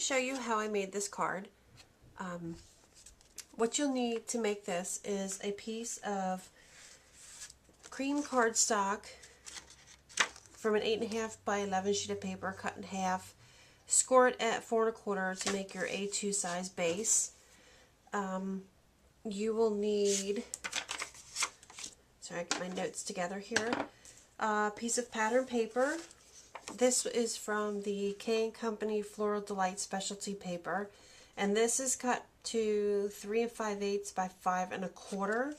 show you how I made this card. What you'll need to make this is a piece of cream cardstock from an 8.5 by 11 sheet of paper, cut in half. Score it at 4 1/4 to make your A2 size base. You will need, sorry, I get my notes together here, a piece of pattern paper. This is from the K & Company Floral Delight Specialty Paper, and this is cut to 3 5/8 by 5 1/4.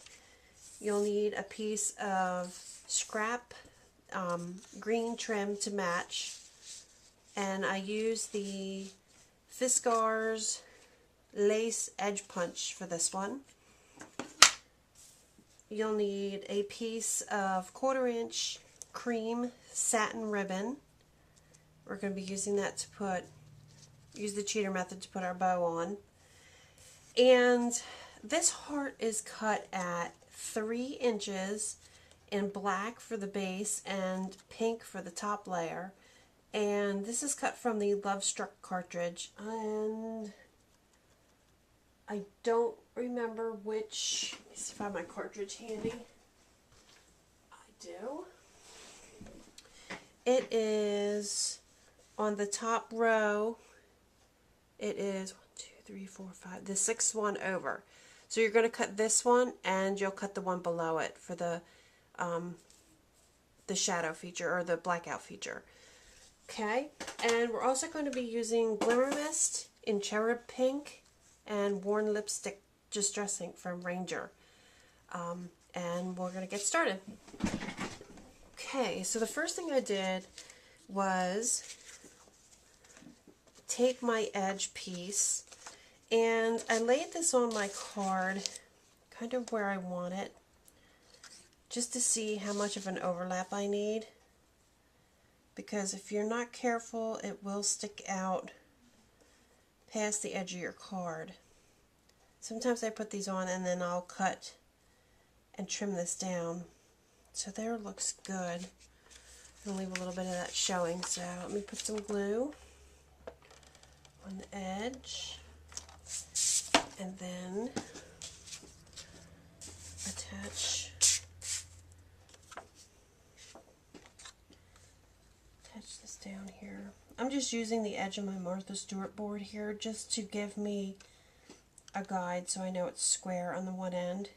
You'll need a piece of scrap green trim to match, and I use the Fiskars Lace Edge Punch for this one. You'll need a piece of 1/4 inch cream satin ribbon. We're going to be using that to use the cheater method to put our bow on. And this heart is cut at 3 inches in black for the base and pink for the top layer. And this is cut from the Love Struck cartridge. And I don't remember which. Let me see if I have my cartridge handy. I do. It is on the top row. It is 1, 2, 3, 4, 5, the 6th one over. So you're going to cut this one, and you'll cut the one below it for the shadow feature or the blackout feature. Okay, and we're also going to be using Glimmer Mist in Cherub Pink and Worn Lipstick Distress Ink from Ranger. And we're going to get started. Okay, so the first thing I did was take my edge piece, and I laid this on my card kind of where I want it, just to see how much of an overlap I need, because if you're not careful it will stick out past the edge of your card. Sometimes I put these on and then I'll cut and trim this down. So there, it looks good. I'll leave a little bit of that showing, so let me put some glue on the edge, and then attach this down here. I'm just using the edge of my Martha Stewart board here just to give me a guide so I know it's square on the one end.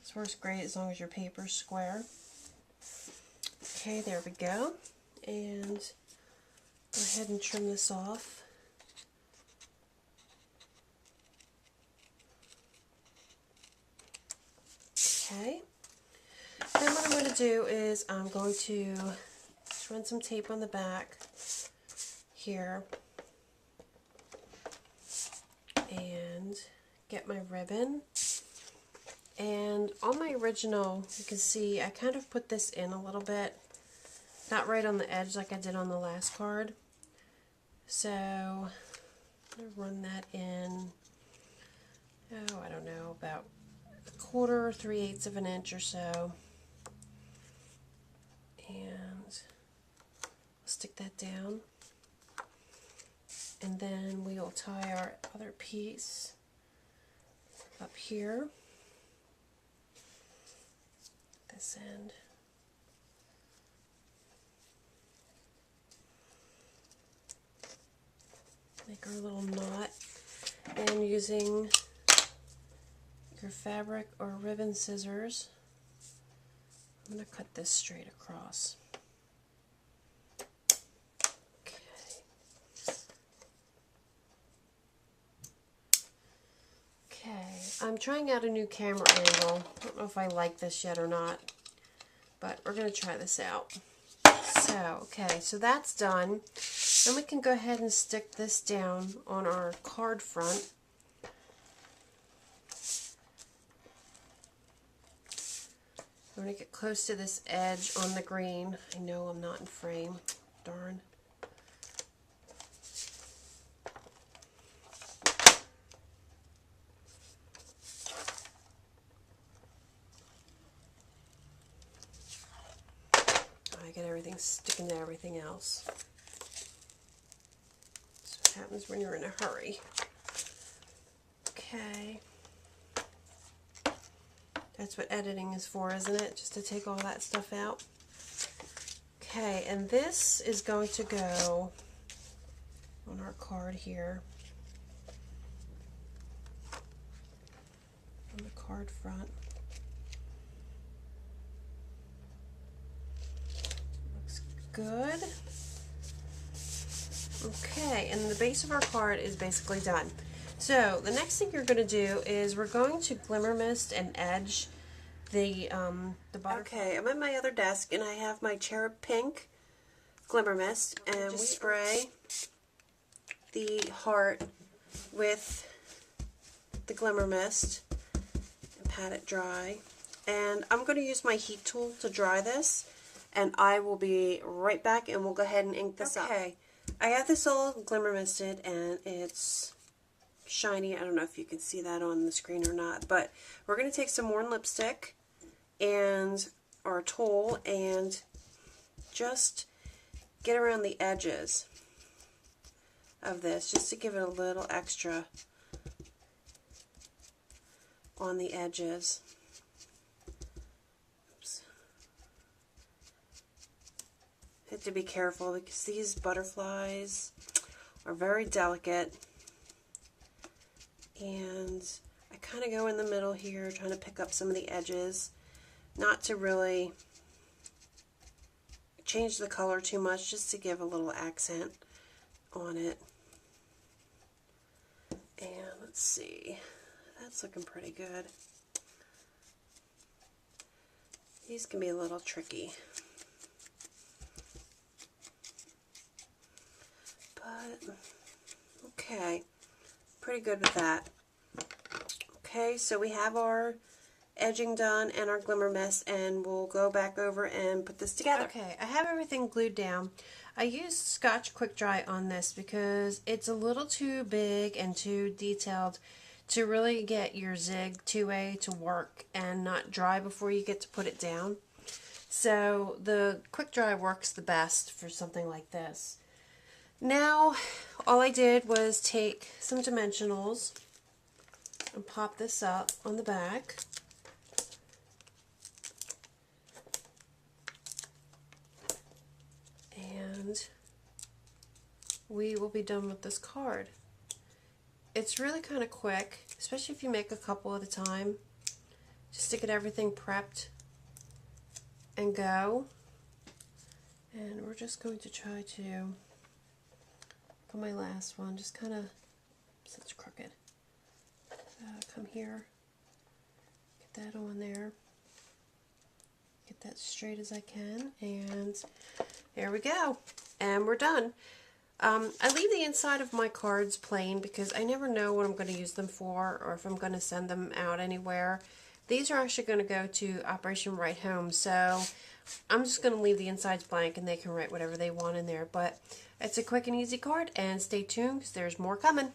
This works great as long as your paper's square. Okay, there we go. And go ahead and trim this off. Okay. Then what I'm going to do is I'm going to just run some tape on the back here and get my ribbon. And on my original, you can see I kind of put this in a little bit, not right on the edge like I did on the last card. So I'm going to run that in, oh, I don't know, about 1/4 or 3/8 of an inch or so. And I'll stick that down. And then we will tie our other piece up here. This end. Make our little knot, and using your fabric or ribbon scissors, I'm going to cut this straight across. Okay, I'm trying out a new camera angle. I don't know if I like this yet or not, but we're going to try this out. So, okay, so that's done. Then we can go ahead and stick this down on our card front. I'm going to get close to this edge on the green. I know I'm not in frame. Darn. I get everything sticking to everything else. So happens when you're in a hurry. Okay. That's what editing is for, isn't it? Just to take all that stuff out. Okay, and this is going to go on our card here. On the card front. Looks good. Okay, and the base of our card is basically done. So the next thing you're going to do is we're going to glimmer mist and edge the butterfly. Okay, I'm at my other desk and I have my cherub pink glimmer mist, and we spray the heart with the glimmer mist and pat it dry. And I'm going to use my heat tool to dry this, and I will be right back and we'll go ahead and ink this up. Okay, I have this all glimmer misted and it's shiny. I don't know if you can see that on the screen or not, but we're going to take some worn lipstick and our tool and just get around the edges of this just to give it a little extra on the edges. Oops. Have to be careful because these butterflies are very delicate, and I kind of go in the middle here trying to pick up some of the edges, not to really change the color too much, just to give a little accent on it. And let's see, that's looking pretty good. These can be a little tricky, but okay, pretty good with that. Okay, so we have our edging done and our glimmer mist, and we'll go back over and put this together. Okay, I have everything glued down. I used Scotch Quick Dry on this because it's a little too big and too detailed to really get your zig 2A to work and not dry before you get to put it down. So the Quick Dry works the best for something like this. Now all I did was take some dimensionals and pop this up on the back. And we will be done with this card. It's really kind of quick, especially if you make a couple at a time, just to get everything prepped and go. And we're just going to try to, for my last one, just kind of, it's crooked. Come here, get that on there, get that straight as I can, and there we go. And we're done. I leave the inside of my cards plain because I never know what I'm going to use them for or if I'm going to send them out anywhere. These are actually going to go to Operation Write Home, so I'm just going to leave the insides blank and they can write whatever they want in there. But it's a quick and easy card, and stay tuned because there's more coming.